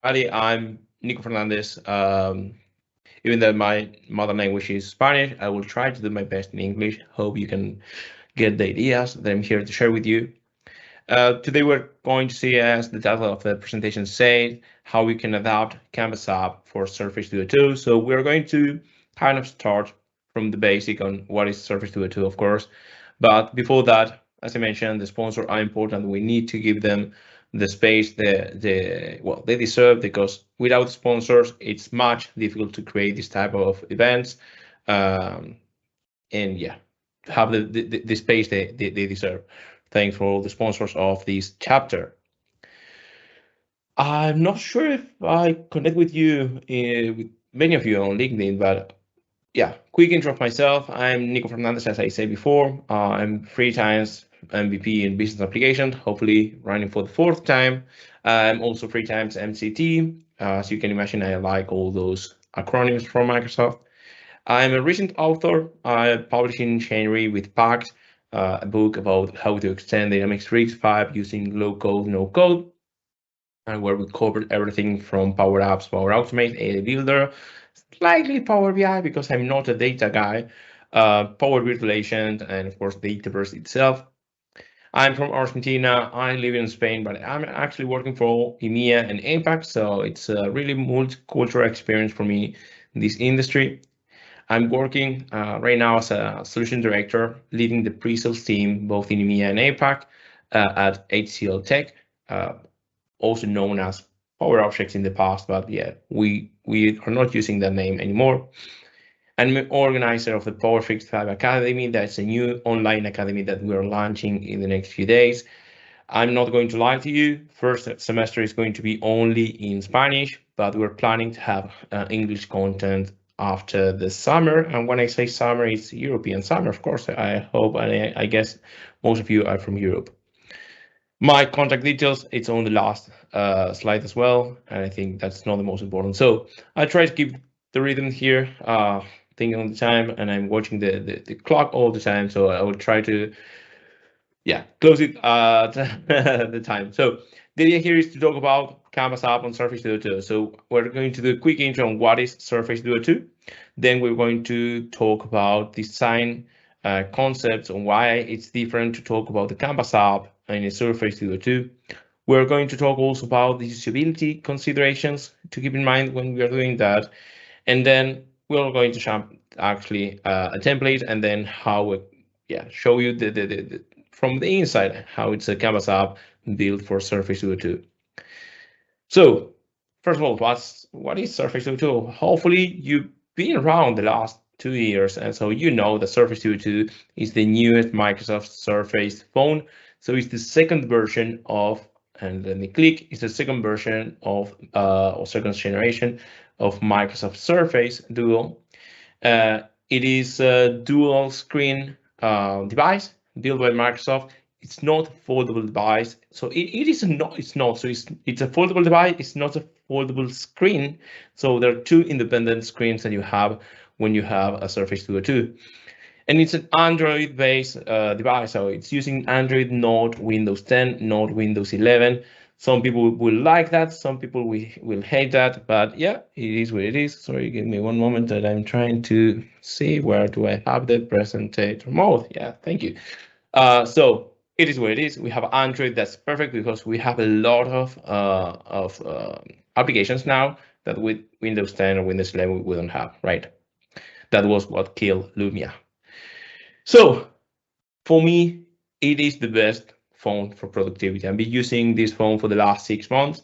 Hi, I'm Nico Fernandez. Even though my mother language is Spanish, I will try to do my best in English. Hope you can get the ideas that I'm here to share with you. Today we're going to see, as the title of the presentation says, how we can adapt Canvas app for Surface Studio 2. So we're going to kind of start from the basic on what is Surface Studio 2, of course. But before that, as I mentioned, the sponsors are important. We need to give them the space they deserve, because without sponsors, it's much difficult to create this type of events. Um, and yeah, have the space they deserve. Thanks for all the sponsors of this chapter. I'm not sure if I connect with you, with many of you on LinkedIn, but yeah, quick intro of myself. I'm Nico Fernandez, as I said before. I'm three times MVP in business application, hopefully running for the fourth time. I'm also three times MCT. As you can imagine, I like all those acronyms from Microsoft. I'm a recent author. I published in January with Pact, a book about how to extend Dynamics 365 using low code, no code, and where we covered everything from Power Apps, Power Automate, a Builder, slightly Power BI because I'm not a data guy, Power Virtualization, and of course Dataverse itself. I'm from Argentina. I live in Spain, but I'm actually working for EMEA and APAC, so it's a really multicultural experience for me in this industry. I'm working right now as a solution director, leading the pre-sales team both in EMEA and APAC at HCL Tech, uh, also known as Power Objects in the past, but yeah, we are not using that name anymore. I'm an organizer of the Power 65 Academy. That's a new online academy that we are launching in the next few days. I'm not going to lie to you. First semester is going to be only in Spanish, but we're planning to have English content after the summer. And when I say summer, it's European summer, of course. I hope, and I guess most of you are from Europe. My contact details, it's on the last slide as well, and I think that's not the most important. So I try to keep the rhythm here, thinking on the time, and I'm watching the clock all the time. So I will try to, yeah, close it at the time. So the idea here is to talk about Canvas app on Surface Duo 2. So we're going to do a quick intro on what is Surface Duo 2. Then we're going to talk about design concepts and why it's different to talk about the Canvas app in a Surface Duo 2. We're going to talk also about the usability considerations to keep in mind when we are doing that. And then we're going to jump actually a template and then how we show you the from the inside how it's a Canvas app built for Surface Duo 2. So first of all, what is Surface Duo 2? Hopefully you've been around the last 2 years, and so you know that Surface Duo 2 is the newest Microsoft Surface phone. So it's the second version of, and let me click, it's the second version of or second generation of Microsoft Surface Duo. It is a dual screen device built by Microsoft. It's not a foldable device, so it is not. It's not. So it's a foldable device. It's not a foldable screen. So there are two independent screens that you have when you have a Surface Duo 2, and it's an Android-based device. So it's using Android, not Windows 10, not Windows 11. Some people will like that, some people will hate that, but yeah, it is what it is. Sorry, give me one moment that I'm trying to see where do I have the presentator mode. Yeah, thank you. So it is what it is. We have Android, that's perfect because we have a lot of applications now that with Windows 10 or Windows 11 we don't have, right? That was what killed Lumia. So for me, it is the best phone for productivity. I've been using this phone for the last 6 months.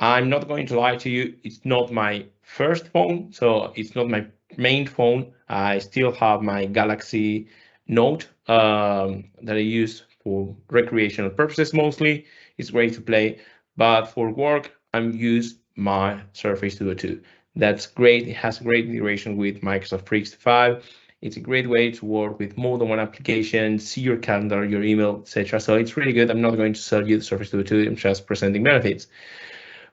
I'm not going to lie to you, it's not my first phone, so it's not my main phone. I still have my Galaxy Note that I use for recreational purposes mostly. It's great to play, but for work, I'm use my Surface Duo 2. That's great. It has great integration with Microsoft 365. It's a great way to work with more than one application, see your calendar, your email, etc. So it's really good. I'm not going to sell you the Surface Duo 2. I'm just presenting benefits.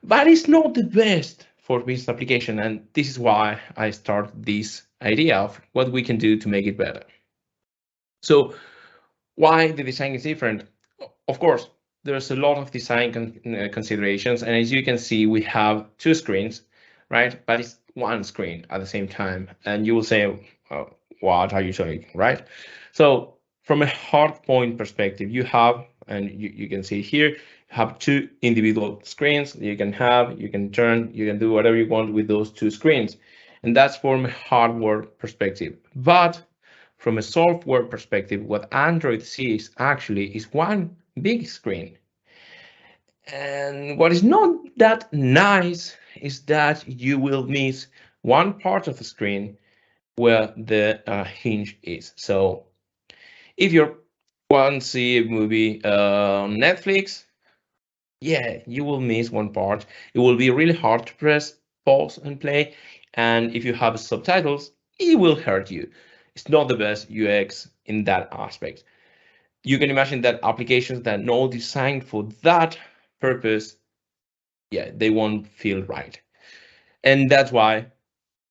But it's not the best for business application, and this is why I started this idea of what we can do to make it better. So why the design is different? Of course, there's a lot of design considerations, and as you can see, we have two screens, right? But it's one screen at the same time, and you will say, oh, "What are you showing?" Right? So from a hard point perspective, you have, and you can see here, you have two individual screens. You can turn, you can do whatever you want with those two screens, and that's from a hardware perspective. But from a software perspective, what Android sees actually is one big screen. And what is not that nice is that you will miss one part of the screen where the hinge is. So if you want to see a movie on Netflix, yeah, you will miss one part. It will be really hard to press pause and play. And if you have subtitles, it will hurt you. It's not the best UX in that aspect. You can imagine that applications that are not designed for that purpose, yeah, they won't feel right. And that's why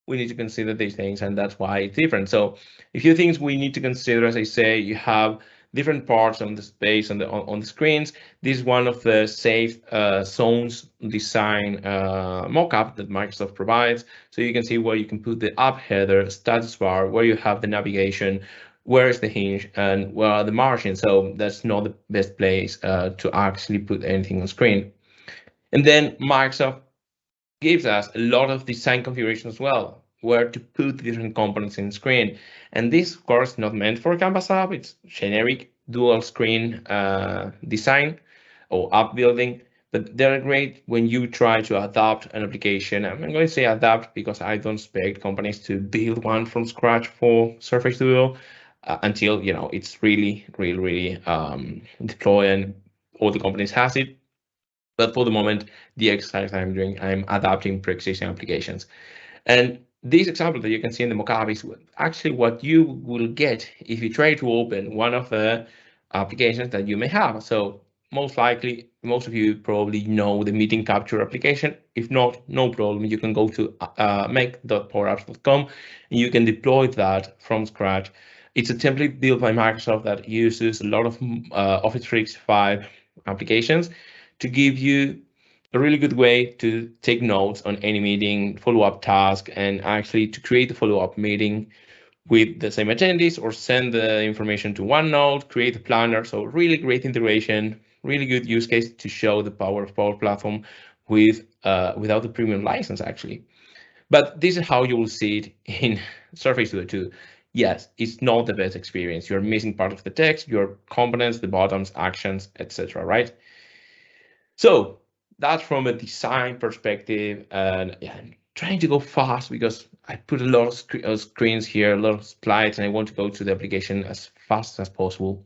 we need to consider these things, and that's why it's different. So a few things we need to consider, as I say, you have different parts on the space on the screens. This is one of the safe zones design mockup that Microsoft provides. So you can see where you can put the app header, status bar, where you have the navigation, where is the hinge, and where are the margins. So that's not the best place to actually put anything on screen. And then Microsoft gives us a lot of design configuration as well, where to put different components in screen. And this, of course, not meant for a Canvas app. It's generic dual screen design or app building, but they're great when you try to adapt an application. I'm going to say adapt because I don't expect companies to build one from scratch for Surface Duo until it's really deployed and all the companies has it. But for the moment, the exercise I'm doing, I'm adapting pre-existing applications. And this example that you can see in the mockup is actually what you will get if you try to open one of the applications that you may have. So most likely, most of you probably know the meeting capture application. If not, no problem. You can go to make.powerapps.com and you can deploy that from scratch. It's a template built by Microsoft that uses a lot of Office 365 applications to give you a really good way to take notes on any meeting, follow-up task, and actually to create a follow-up meeting with the same attendees or send the information to OneNote, create a planner. So really great integration, really good use case to show the power of Power Platform with without the premium license actually. But this is how you will see it in Surface Duo 2. Yes, it's not the best experience. You're missing part of the text, your components, the bottoms, actions, etc. Right? So that's from a design perspective, and yeah, I'm trying to go fast because I put a lot of screens here, a lot of slides, and I want to go to the application as fast as possible.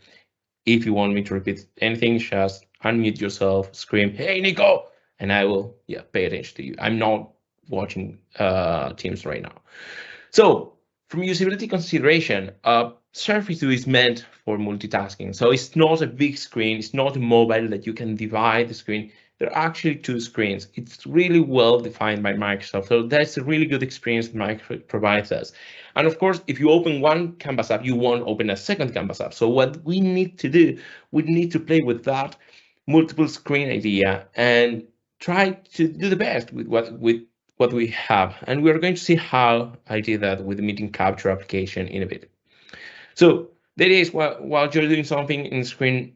If you want me to repeat anything, just unmute yourself, scream, "Hey, Nico," and I will, yeah, pay attention to you. I'm not watching Teams right now. So from usability consideration, Surface Duo is meant for multitasking. So it's not a big screen. It's not a mobile that you can divide the screen. There are actually two screens. It's really well defined by Microsoft. So that's a really good experience that Microsoft provides us. And of course, if you open one Canvas app, you won't open a second Canvas app. So what we need to do, we need to play with that multiple screen idea and try to do the best with what we have. And we're going to see how I did that with the meeting capture application in a bit. So that is while you're doing something in screen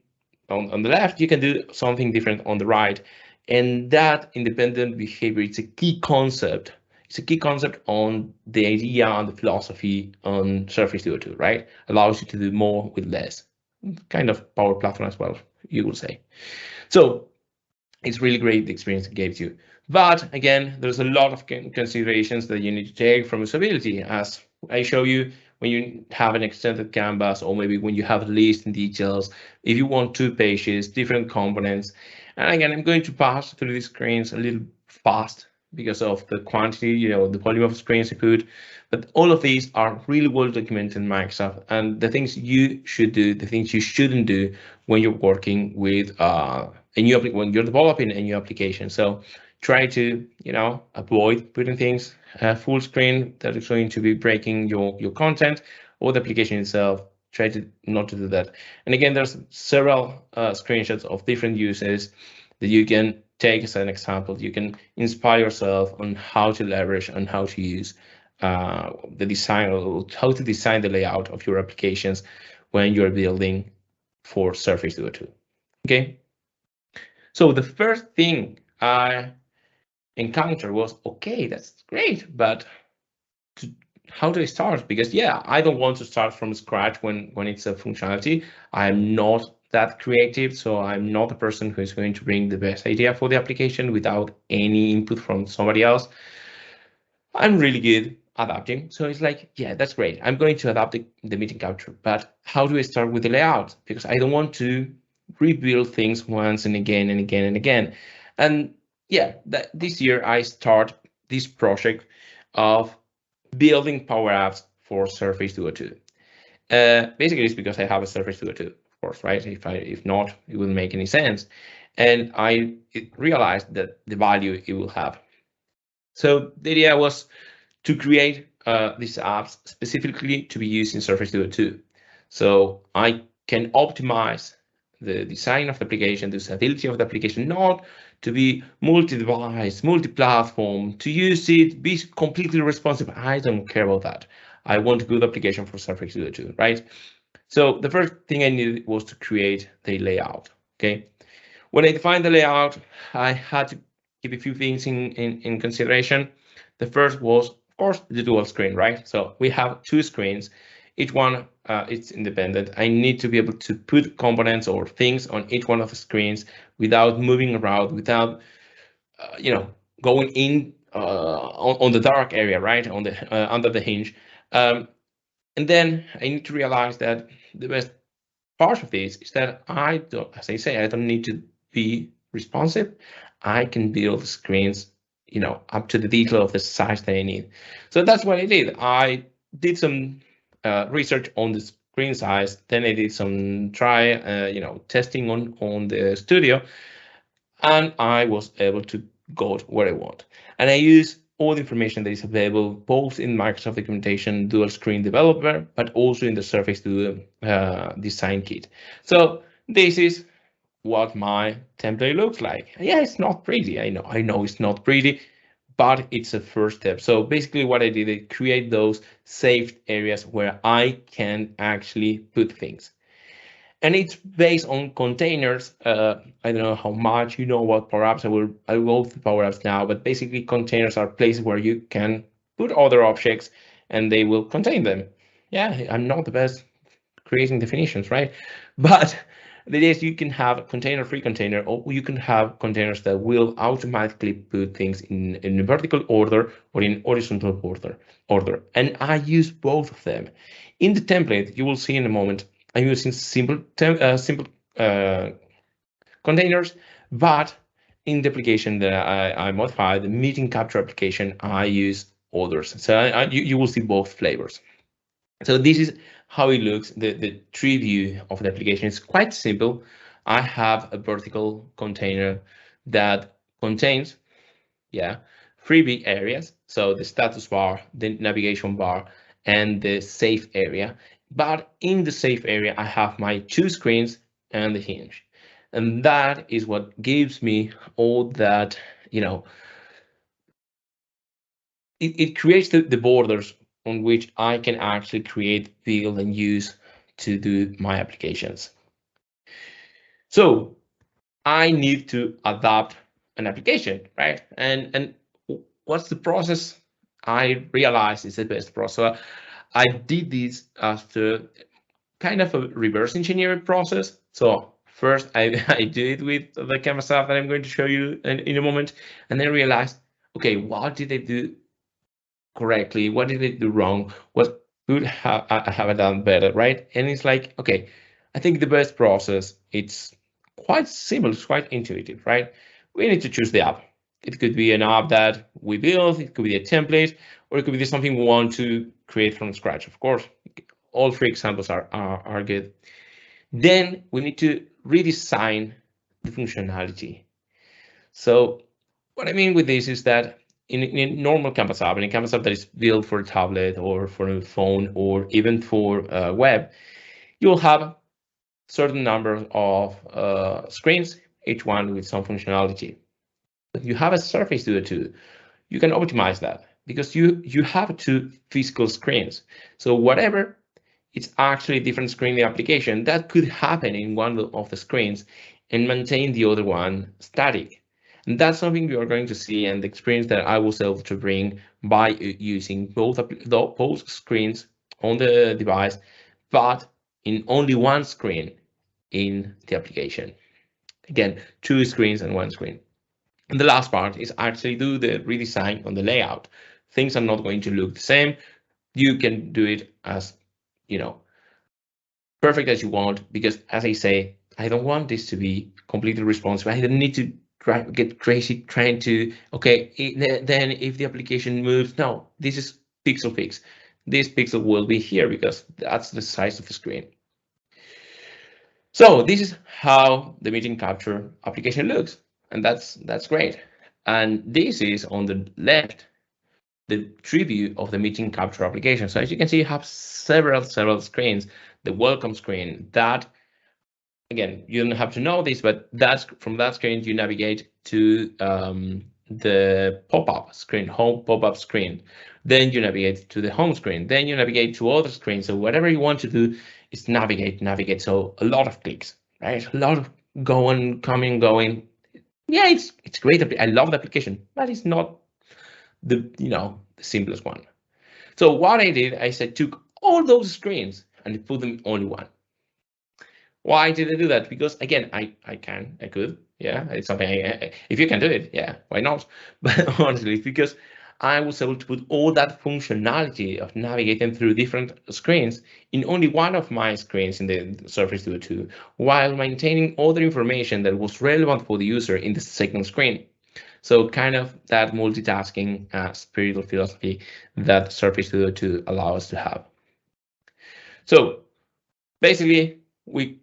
on the left, you can do something different on the right. And that independent behavior, it's a key concept. It's a key concept on the idea and the philosophy on Surface Duo 2, right? Allows you to do more with less. Kind of Power Platform as well, you will say. So it's really great the experience it gives you. But again, there's a lot of considerations that you need to take from usability. As I show you, when you have an extended canvas, or maybe when you have a list in details, if you want 2 pages, different components. And again, I'm going to pass through these screens a little fast because of the quantity, the volume of screens you put. But all of these are really well documented in Microsoft, and the things you should do, the things you shouldn't do when you're working with when you're developing a new application. So try to avoid putting things full screen that is going to be breaking your content or the application itself. try to not to do that. And again, there's several screenshots of different uses that you can take as an example. You can inspire yourself on how to leverage and how to use the design, or how to design the layout of your applications when you're building for Surface Duo 2. Okay. So the first thing I encountered was, okay, that's great, but how do I start? Because yeah, I don't want to start from scratch when it's a functionality. I'm not that creative, so I'm not the person who is going to bring the best idea for the application without any input from somebody else. I'm really good adapting. So it's like, yeah, that's great. I'm going to adapt the meeting capture, but how do I start with the layout? Because I don't want to rebuild things once and again and again and again. And yeah, this year I start this project of building Power Apps for Surface Duo 2. Basically, it's because I have a Surface Duo 2, of course, right? If not, it wouldn't make any sense. And I realized that the value it will have. So the idea was to create these apps specifically to be used in Surface Duo 2. So I can optimize the design of the application, the usability of the application, not to be multi-device, multi-platform, to use it, be completely responsive. I don't care about that. I want a good application for Surface Duo 2, right? So the first thing I needed was to create the layout, okay? When I defined the layout, I had to keep a few things in consideration. The first was, of course, the dual screen, right? So we have two screens. Each one is independent. I need to be able to put components or things on each one of the screens without moving around, without going in on the dark area, right, on the under the hinge. And then I need to realize that the best part of this is that I don't, as I say, I don't need to be responsive. I can build screens, up to the detail of the size that I need. So that's what I did. I did some research on the screen size. Then I did some testing on the studio, and I was able to go to where I want. And I use all the information that is available both in Microsoft documentation, dual screen developer, but also in the Surface Duo design kit. So this is what my template looks like. Yeah, it's not pretty. I know it's not pretty, but it's a first step. So basically what I did is create those saved areas where I can actually put things. And it's based on containers. I don't know how much you know about Power Apps. I will go through Power Apps now, but basically containers are places where you can put other objects and they will contain them. Yeah, I'm not the best creating definitions, right? But the idea is you can have a container-free container, or you can have containers that will automatically put things in a vertical order or in horizontal order. And I use both of them. In the template, you will see in a moment, I'm using simple containers, but in the application that I modified, the meeting capture application, I use others. So you will see both flavors. So this is how it looks. The tree view of the application is quite simple. I have a vertical container that contains, three big areas. So the status bar, the navigation bar, and the safe area. But in the safe area, I have my two screens and the hinge. And that is what gives me all that, it creates the borders on which I can actually create, build, and use to do my applications. So I need to adapt an application, right? And what's the process? I realized is the best process. So I did this after kind of a reverse engineering process. So first I do it with the Canvas app that I'm going to show you in a moment, and then realized, okay, what did I do correctly? What did I do wrong? What could I have done better, right? And it's like, okay, I think the best process, it's quite simple, it's quite intuitive, right? We need to choose the app. It could be an app that we build, it could be a template, or it could be something we want to create from scratch. Of course, all three examples are good. Then we need to redesign the functionality. So what I mean with this is that in a normal Canvas app, in a Canvas app that is built for a tablet or for a phone or even for web, You will have certain number of screens, each one with some functionality. But you have a Surface Studio 2, you can optimize that because you have two physical screens. So whatever it's actually a different screen in the application, that could happen in one of the screens and maintain the other one static. And that's something we are going to see, and the experience that I was able to bring by using both screens on the device, but in only one screen in the application. Again, two screens and one screen. And the last part is actually do the redesign on the layout. Things are not going to look the same. You can do it as, perfect as you want, because as I say, I don't want this to be completely responsive. I don't need to get crazy trying to, okay, then if the application moves, no, this is pixel fix. This pixel will be here because that's the size of the screen. So this is how the meeting capture application looks, and that's great. And this is on the left, the preview of the meeting capture application. So as you can see, you have several screens. The welcome screen, that, again, you don't have to know this, but that's from that screen you navigate to the pop-up screen, home pop-up screen. Then you navigate to the home screen. Then you navigate to other screens. So whatever you want to do is navigate. So a lot of clicks, right? A lot of going, coming, going. Yeah, it's great. I love the application, but it's not the simplest one. So what I did, I said took all those screens and put them in only one. Why did I do that? Because again, I could, yeah, it's something. If you can do it, yeah, why not? But honestly, it's because I was able to put all that functionality of navigating through different screens in only one of my screens in the Surface Studio 2, while maintaining all the information that was relevant for the user in the second screen. So kind of that multitasking spiritual philosophy that Surface Studio 2 allows us to have. So basically, I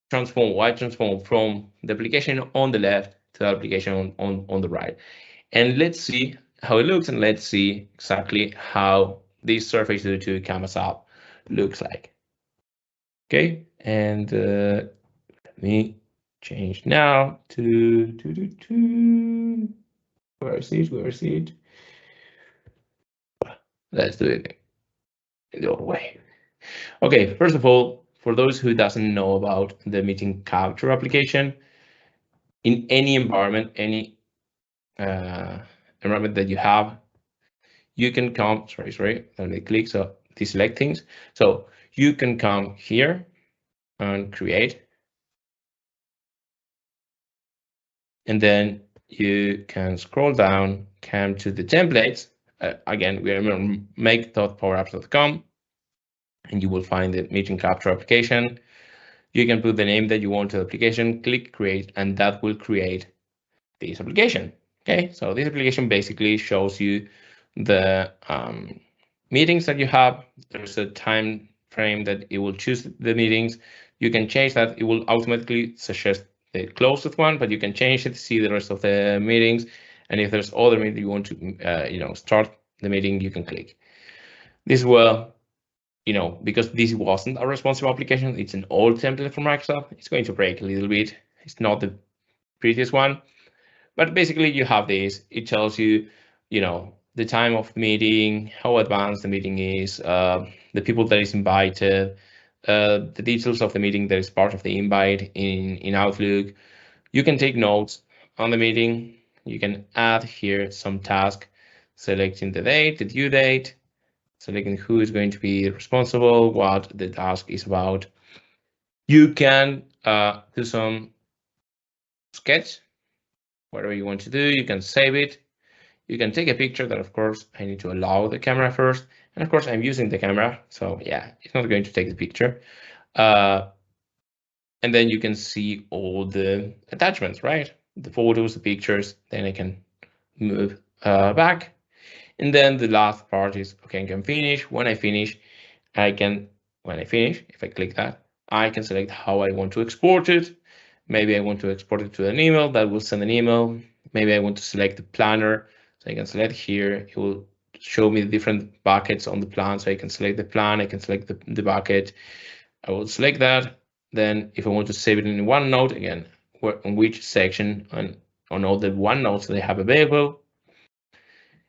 transform from the application on the left to the application on the right. And let's see how it looks, and let's see exactly how this Surface Studio 2 Canvas app looks like. Okay, and let me change now to where is it? Let's do it the other way. Okay, first of all, for those who doesn't know about the meeting capture application, in any environment, any environment that you have, you can come, sorry, let me click, so deselect things. So you can come here and create, and then you can scroll down, come to the templates. Again, we are make.powerapps.com, and you will find the meeting capture application. You can put the name that you want to the application, click create, and that will create this application. Okay, so this application basically shows you the meetings that you have. There's a time frame that it will choose the meetings. You can change that. It will automatically suggest the closest one, but you can change it to see the rest of the meetings. And if there's other meeting you want to start the meeting, you can click. This will, because this wasn't a responsive application, it's an old template from Microsoft, it's going to break a little bit. It's not the prettiest one. But basically, you have this. It tells you, the time of the meeting, how advanced the meeting is, the people that is invited, the details of the meeting that is part of the invite in Outlook. You can take notes on the meeting. You can add here some task, selecting the date, the due date, selecting who is going to be responsible, what the task is about. You can do some sketch, whatever you want to do. You can save it. You can take a picture that, of course, I need to allow the camera first. And of course, I'm using the camera. So yeah, it's not going to take the picture. And then you can see all the attachments, right? The photos, the pictures, then I can move back. And then the last part is, okay, I can finish. When I finish, if I click that, I can select how I want to export it. Maybe I want to export it to an email that will send an email. Maybe I want to select the planner. So I can select here. It will show me the different buckets on the plan. So I can select the plan. I can select the bucket. I will select that. Then if I want to save it in OneNote, again, on which section on all the OneNotes that I have available.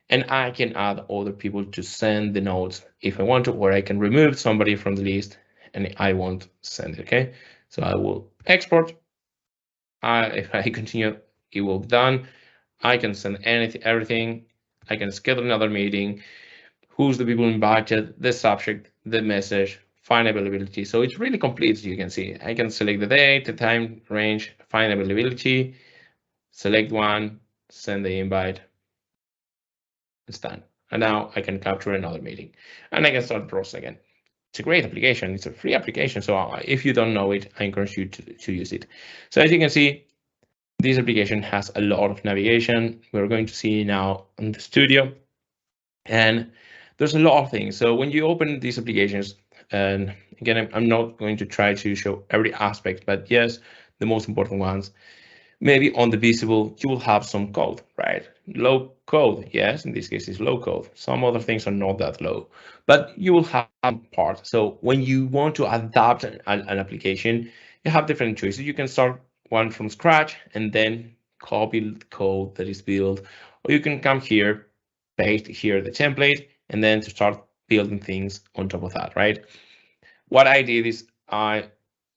And I can add other people to send the notes if I want to, or I can remove somebody from the list and I won't send it, okay? So I will export. If I continue, it will be done. I can send everything. I can schedule another meeting. Who's the people invited, the subject, the message, find availability. So it's really complete, as you can see. I can select the date, the time range, find availability, select one, send the invite. It's done. And now I can capture another meeting and I can start browsing again. It's a great application. It's a free application. So if you don't know it, I encourage you to use it. So as you can see, this application has a lot of navigation. We're going to see now in the studio. And there's a lot of things. So when you open these applications, and again, I'm not going to try to show every aspect, but yes, the most important ones. Maybe on the visible, you will have some code, right? Low code, yes, in this case it's low code. Some other things are not that low, but you will have some part. So when you want to adapt an application, you have different choices. You can start one from scratch and then copy the code that is built, or you can come here, paste here the template, and then to start building things on top of that, right? What I did is I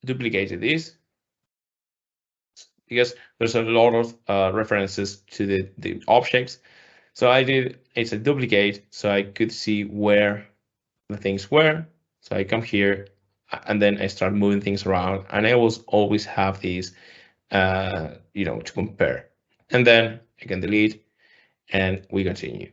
duplicated this because there's a lot of references to the objects. So I did, it's a duplicate, so I could see where the things were. So I come here and then I start moving things around, and I always have these, to compare. And then I can delete and we continue.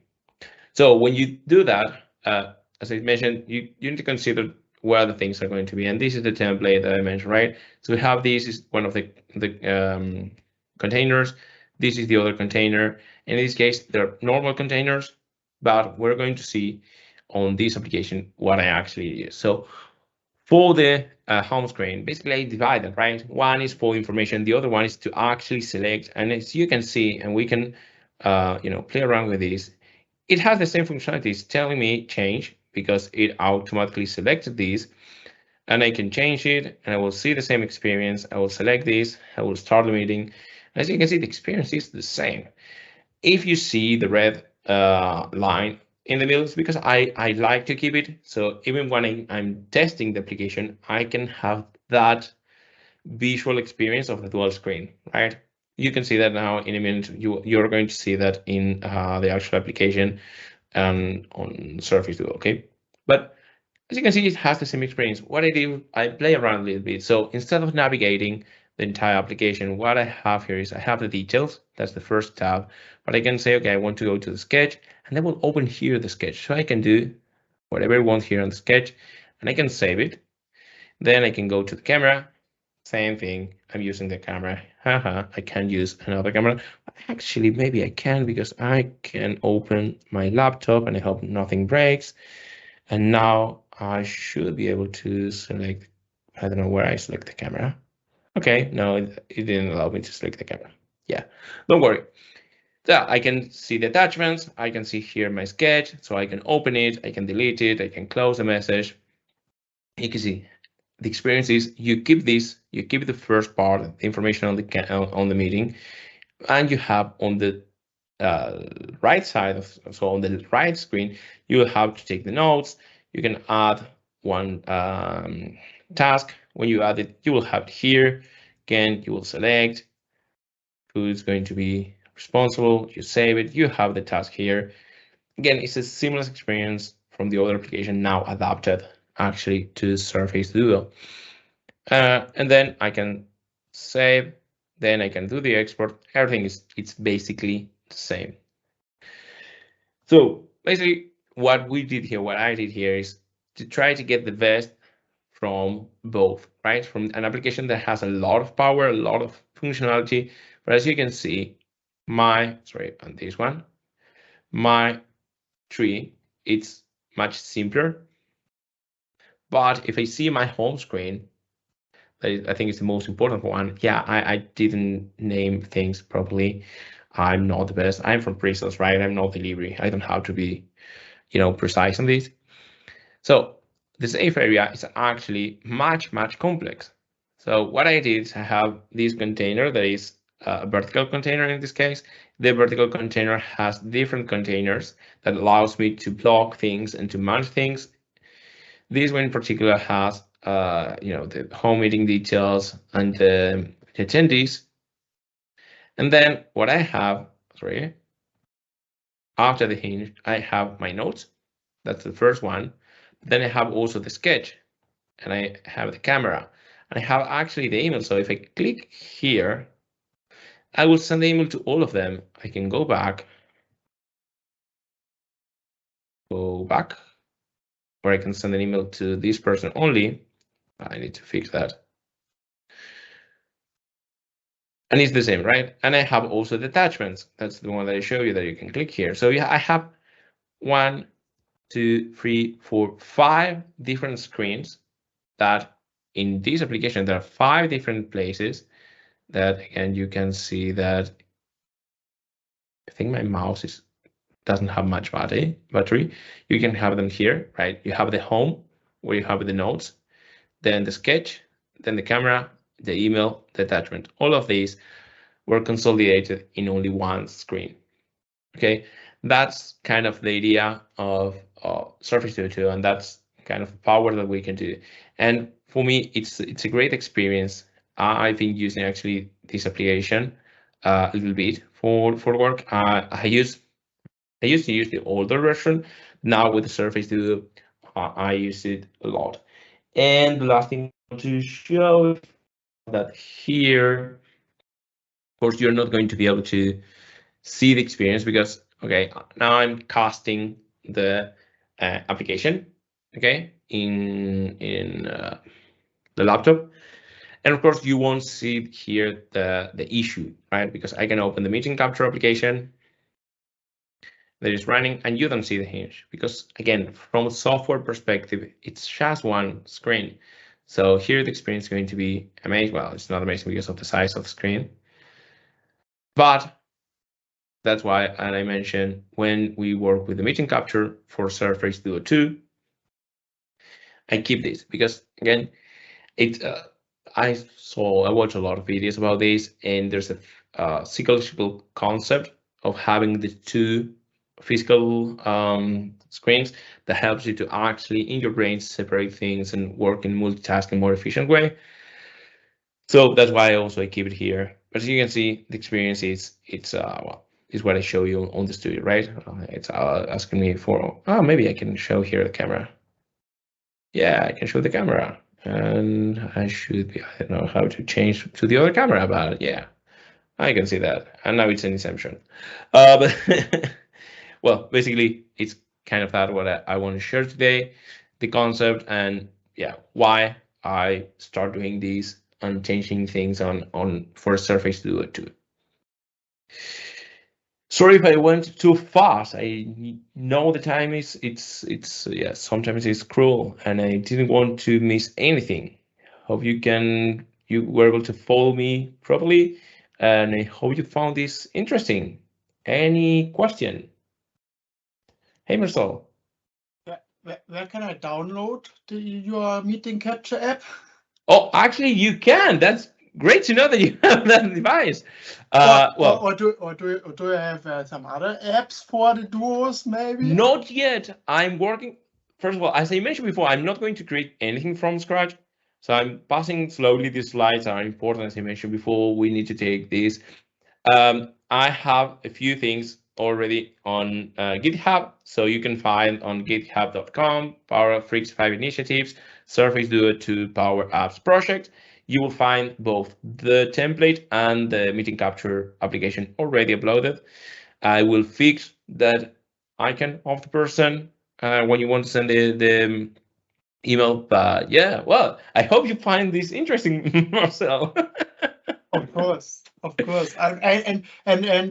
So when you do that, as I mentioned, you need to consider where the things are going to be. And this is the template that I mentioned, right? So we have this is one of the containers. This is the other container. In this case, they're normal containers, but we're going to see on this application what I actually use. So for the home screen, basically I divide them, right? One is for information, the other one is to actually select. And as you can see, and we can, play around with this, it has the same functionality. It's telling me change because it automatically selected these, and I can change it and I will see the same experience. I will select this, I will start the meeting. As you can see, the experience is the same. If you see the red line in the middle, it's because I like to keep it. So even when I'm testing the application, I can have that visual experience of the dual screen, right? You can see that now in a minute. You're going to see that in the actual application and on Surface Duo, okay? But as you can see, it has the same experience. What I do, I play around a little bit. So instead of navigating the entire application, what I have here is I have the details. That's the first tab. But I can say, okay, I want to go to the sketch, and I will open here the sketch. So I can do whatever I want here on the sketch, and I can save it. Then I can go to the camera. Same thing. I'm using the camera. Haha, I can use another camera. Actually, maybe I can because I can open my laptop and I hope nothing breaks. And now I should be able to select, I don't know where I select the camera. Okay, no, it didn't allow me to select the camera. Yeah, don't worry. Yeah, I can see the attachments. I can see here my sketch, so I can open it, I can delete it, I can close the message. You can see the experience is you keep this, you keep the first part, the information on the meeting, and you have on the right side of, so on the right screen, you will have to take the notes. You can add one task. When you add it, you will have it here. Again, you will select who's going to be responsible. You save it. You have the task here. Again, it's a seamless experience from the other application now adapted actually to Surface Duo. And then I can save. Then I can do the export. Everything it's basically the same. So basically what we did here, what I did here is to try to get the best from both, right? From an application that has a lot of power, a lot of functionality. But as you can see, on this one, my tree, it's much simpler. But if I see my home screen, I think it's the most important one. Yeah, I didn't name things properly. I'm not the best. I'm from pre-sales, right? I'm not delivery. I don't have to be, precise on this. So the safe area is actually much complex. So what I did is I have this container that is a vertical container in this case. The vertical container has different containers that allows me to block things and to manage things. This one in particular has the home meeting details and the attendees. And then what I have, after the hinge, I have my notes. That's the first one. Then I have also the sketch, and I have the camera, and I have actually the email. So if I click here, I will send the email to all of them. I can go back, or I can send an email to this person only. I need to fix that. And it's the same, right? And I have also the attachments. That's the one that I show you that you can click here. So yeah, I have 1, 2, 3, 4, 5 different screens that in this application, there are 5 different places that, again, you can see that I think my mouse doesn't have much battery. You can have them here, right? You have the home where you have the notes, then the sketch, then the camera, the email, the attachment. All of these were consolidated in only one screen. Okay, that's kind of the idea of Surface Duo 2, and that's kind of the power that we can do. And for me, it's a great experience. I've been using actually this application a little bit for work. I used to use the older version. Now with the Surface Duo, I use it a lot. And the last thing I want to show that here, of course, you're not going to be able to see the experience because, okay, now I'm casting the application, okay, in the laptop. And of course, you won't see here the issue, right? Because I can open the meeting capture application that is running and you don't see the hinge because, again, from a software perspective, it's just one screen. So here the experience is going to be amazing. Well, it's not amazing because of the size of the screen, but that's why, and I mentioned when we work with the meeting capture for Surface Duo 2, I keep this because, again, I watch a lot of videos about this, and there's a psychological concept of having the 2 physical screens that helps you to actually, in your brain, separate things and work in multitasking more efficient way. So that's why I keep it here. But as you can see, the experience is what I show you on the studio, right? It's asking me for, maybe I can show here the camera. Yeah, I can show the camera. And I don't know how to change to the other camera, but yeah, I can see that. And now it's an exemption. But well, basically, it's kind of that what I want to share today, the concept and why I start doing this and changing things on for Surface Duo 2. Sorry if I went too fast. I know the time sometimes it's cruel and I didn't want to miss anything. Hope you were able to follow me properly and I hope you found this interesting. Any question? Hey Marcel. Where can I download your meeting capture app? Oh, actually you can. That's great to know that you have that device. Or do you have some other apps for the duos, maybe? Not yet. I'm working. First of all, as I mentioned before, I'm not going to create anything from scratch. So I'm passing slowly. These slides are important, as I mentioned before. We need to take this. I have a few things already on GitHub. So you can find on github.com, Power Freaks 5 Initiatives, Surface Duo 2 Power Apps Project. You will find both the template and the meeting capture application already uploaded. I will fix that icon of the person when you want to send the email. But yeah, well, I hope you find this interesting, Marcel. Of course. And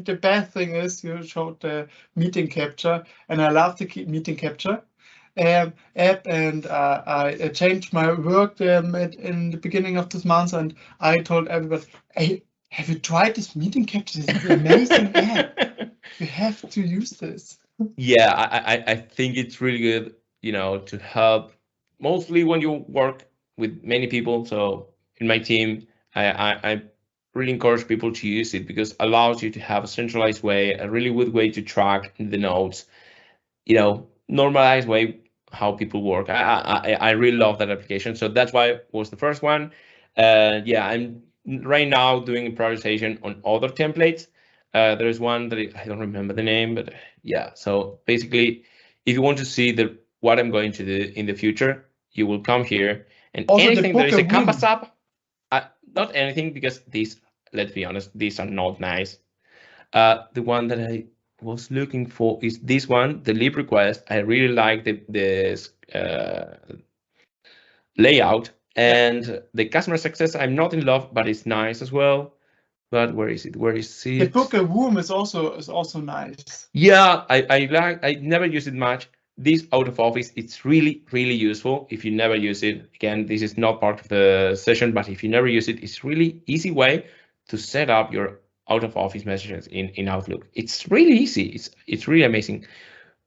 the best thing is you showed the meeting capture, and I love the meeting capture app. And I changed my work in the beginning of this month, and I told everybody, "Hey, have you tried this meeting capture? This is an amazing app. You have to use this." Yeah, I think it's really good, to help mostly when you work with many people. So in my team, I really encourage people to use it because it allows you to have a centralized way, a really good way to track the notes, normalized way how people work. I really love that application. So that's why it was the first one. Yeah, I'm right now doing a prioritization on other templates. There's one that I don't remember the name, but yeah. So basically, if you want to see what I'm going to do in the future, you will come here, and Also, anything that is a Canvas win. app, not anything, because these, let's be honest, these are not nice. The one that I was looking for is this one, the leave request. I really like the layout, and the customer success, I'm not in love, but it's nice as well. But where is it? Where is The it? book a room is also nice. Yeah, I never use it much. This out of office, it's really, really useful. If you never use it, again, this is not part of the session, but if you never use it, it's really easy way to set up your out of office messages in Outlook. It's really easy. It's really amazing.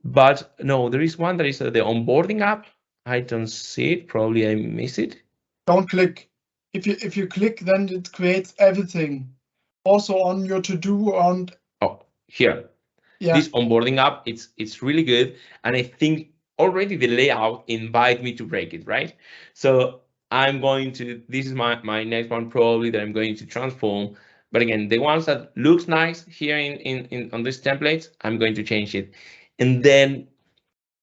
But no, there is one that is the onboarding app. I don't see it. Probably I miss it. Don't click. If you click, then it creates everything. Also on your to-do on. Oh, here. Yeah. This onboarding app, it's really good, and I think already the layout invite me to break it, right? So I'm going to, this is my next one probably that I'm going to transform. But again, the ones that looks nice here in on this template, I'm going to change it. And then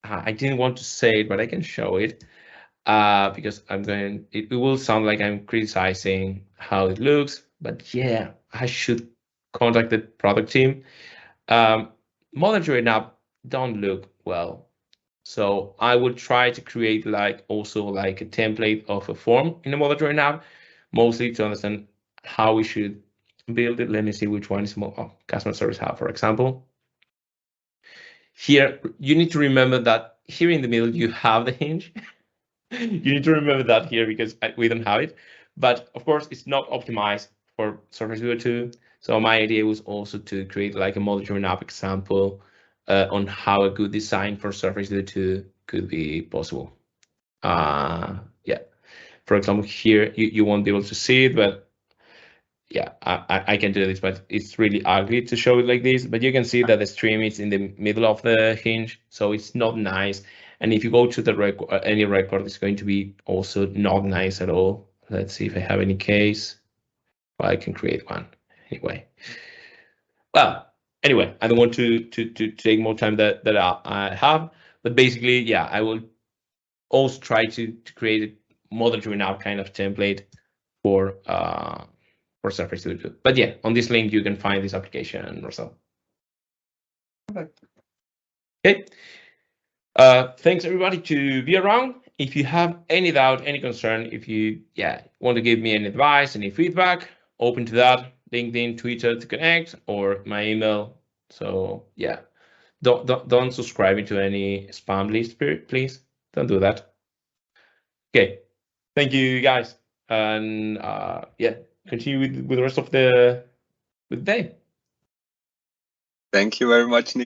I didn't want to say it, but I can show it because it will sound like I'm criticizing how it looks, but yeah, I should contact the product team. Modern Drawing app don't look well. So I would try to create also like a template of a form in a Modern Drawing app, mostly to understand how we should build it. Let me see which one is more customer service hub, for example. Here, you need to remember that here in the middle, you have the hinge. You need to remember that here because we don't have it. But of course, it's not optimized for Surface Duo 2. So my idea was also to create like a model-driven app example on how a good design for Surface Duo 2 could be possible. Yeah, for example, here you won't be able to see it, but yeah, I can do this, but it's really ugly to show it like this. But you can see that the stream is in the middle of the hinge, so it's not nice. And if you go to the record, any record, it's going to be also not nice at all. Let's see if I have any case. Well, I can create one anyway. Well, anyway, I don't want to take more time that I have, but basically, yeah, I will also try to create a model-driven app kind of template for Surface Duo. But yeah, on this link you can find this application or so. Perfect. Okay. Thanks everybody to be around. If you have any doubt, any concern, if you want to give me any advice, any feedback, open to that. LinkedIn, Twitter to connect, or my email. So yeah, don't subscribe to any spam list, please. Don't do that. Okay. Thank you guys, and yeah, continue with the rest of the day. Thank you very much, Nico.